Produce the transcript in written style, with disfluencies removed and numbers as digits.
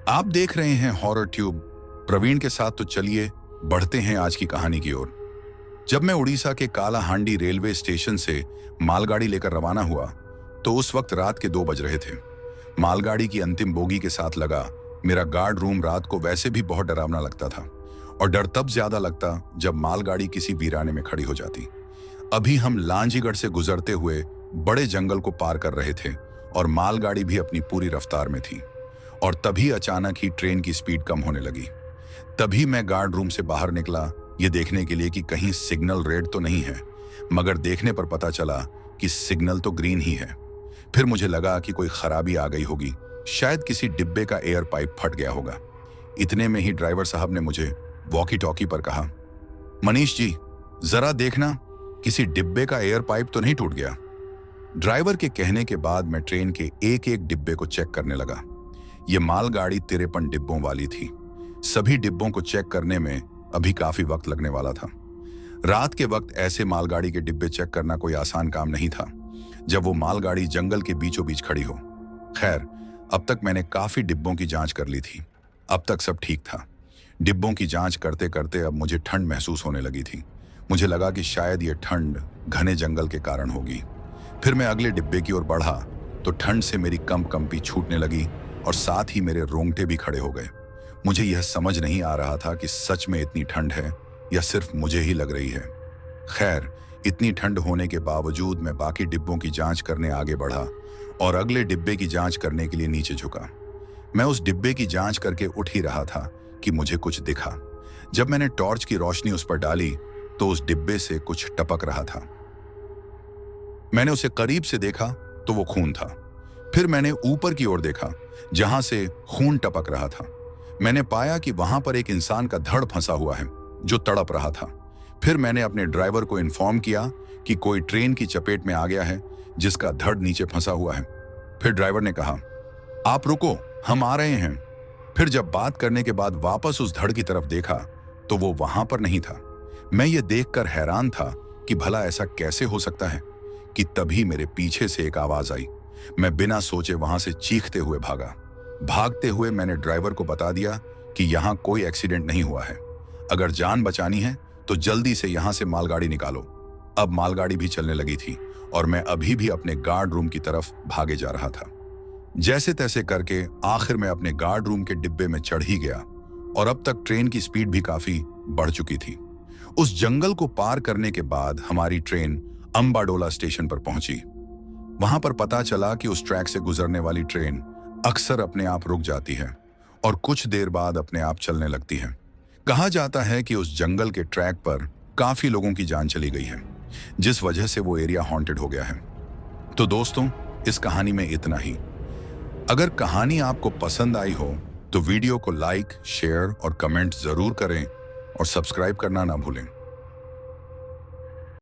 आप देख रहे हैं हॉरर ट्यूब प्रवीण के साथ। तो चलिए बढ़ते हैं आज की कहानी की ओर। जब मैं उड़ीसा के कालाहांडी रेलवे स्टेशन से मालगाड़ी लेकर रवाना हुआ तो उस वक्त रात के 2 बज रहे थे। मालगाड़ी की अंतिम बोगी के साथ लगा मेरा गार्ड रूम रात को वैसे भी बहुत डरावना लगता था, और डर तब ज्यादा लगता जब मालगाड़ी किसी वीराने में खड़ी हो जाती। अभी हम लांजीगढ़ से गुजरते हुए बड़े जंगल को पार कर रहे थे और मालगाड़ी भी अपनी पूरी रफ्तार में थी, और तभी अचानक ही ट्रेन की स्पीड कम होने लगी। तभी मैं गार्ड रूम से बाहर निकला ये देखने के लिए कि कहीं सिग्नल रेड तो नहीं है, मगर देखने पर पता चला कि सिग्नल तो ग्रीन ही है। फिर मुझे लगा कि कोई खराबी आ गई होगी, शायद किसी डिब्बे का एयर पाइप फट गया होगा। इतने में ही ड्राइवर साहब ने मुझे वॉकी टॉकी पर कहा, मनीष जी जरा देखना किसी डिब्बे का एयर पाइप तो नहीं टूट गया। ड्राइवर के कहने के बाद मैं ट्रेन के एक एक डिब्बे को चेक करने लगा। ये मालगाड़ी 53 डिब्बों वाली थी। सभी डिब्बों को चेक करने में अभी काफी वक्त लगने वाला था। रात के वक्त ऐसे मालगाड़ी के डिब्बे चेक करना कोई आसान काम नहीं था, जब वो मालगाड़ी जंगल के बीचों बीच खड़ी हो। खैर, अब तक मैंने काफी डिब्बों की जांच कर ली थी। अब तक सब ठीक था। डिब्बों की जांच करते करते अब मुझे ठंड महसूस होने लगी थी। मुझे लगा कि शायद ये ठंड घने जंगल के कारण होगी। फिर मैं अगले डिब्बे की ओर बढ़ा तो ठंड से मेरी कंपी छूटने लगी और साथ ही मेरे रोंगटे भी खड़े हो गए। मुझे यह समझ नहीं आ रहा था कि सच में इतनी ठंड है या सिर्फ मुझे ही लग रही है। खैर, इतनी ठंड होने के बावजूद मैं बाकी डिब्बों की जांच करने आगे बढ़ा और अगले डिब्बे की जांच करने के लिए नीचे झुका। मैं उस डिब्बे की जांच करके उठ ही रहा था कि मुझे कुछ दिखा। जब मैंने टॉर्च की रोशनी उस पर डाली तो उस डिब्बे से कुछ टपक रहा था। मैंने उसे करीब से देखा तो वो खून था। फिर मैंने ऊपर की ओर देखा जहां से खून टपक रहा था। मैंने पाया कि वहां पर एक इंसान का धड़ फंसा हुआ है जो तड़प रहा था। फिर मैंने अपने ड्राइवर को इन्फॉर्म किया कि कोई ट्रेन की चपेट में आ गया है जिसका धड़ नीचे फंसा हुआ है। फिर ड्राइवर ने कहा, आप रुको, हम आ रहे हैं। फिर जब बात करने के बाद वापस उस धड़ की तरफ देखा तो वो वहां पर नहीं था। मैं ये देखकर हैरान था कि भला ऐसा कैसे हो सकता है कि तभी मेरे पीछे से एक आवाज आई। मैं बिना सोचे वहां से चीखते हुए भागा। भागते हुए मैंने ड्राइवर को बता दिया कि यहां कोई एक्सीडेंट नहीं हुआ है। अगर जान बचानी है तो जल्दी से यहां से मालगाड़ी निकालो। अब मालगाड़ी भी चलने लगी थी और मैं अभी भी अपने गार्ड रूम की तरफ भागे जा रहा था। जैसे तैसे करके आखिर में अपने गार्ड रूम के डिब्बे में चढ़ ही गया, और अब तक ट्रेन की स्पीड भी काफी बढ़ चुकी थी। उस जंगल को पार करने के बाद हमारी ट्रेन अंबाडोला स्टेशन पर पहुंची। वहां पर पता चला कि उस ट्रैक से गुजरने वाली ट्रेन अक्सर अपने आप रुक जाती है और कुछ देर बाद अपने आप चलने लगती है। कहा जाता है कि उस जंगल के ट्रैक पर काफी लोगों की जान चली गई है, जिस वजह से वो एरिया हॉन्टेड हो गया है। तो दोस्तों, इस कहानी में इतना ही। अगर कहानी आपको पसंद आई हो तो वीडियो को लाइक, शेयर और कमेंट जरूर करें और सब्सक्राइब करना ना भूलें।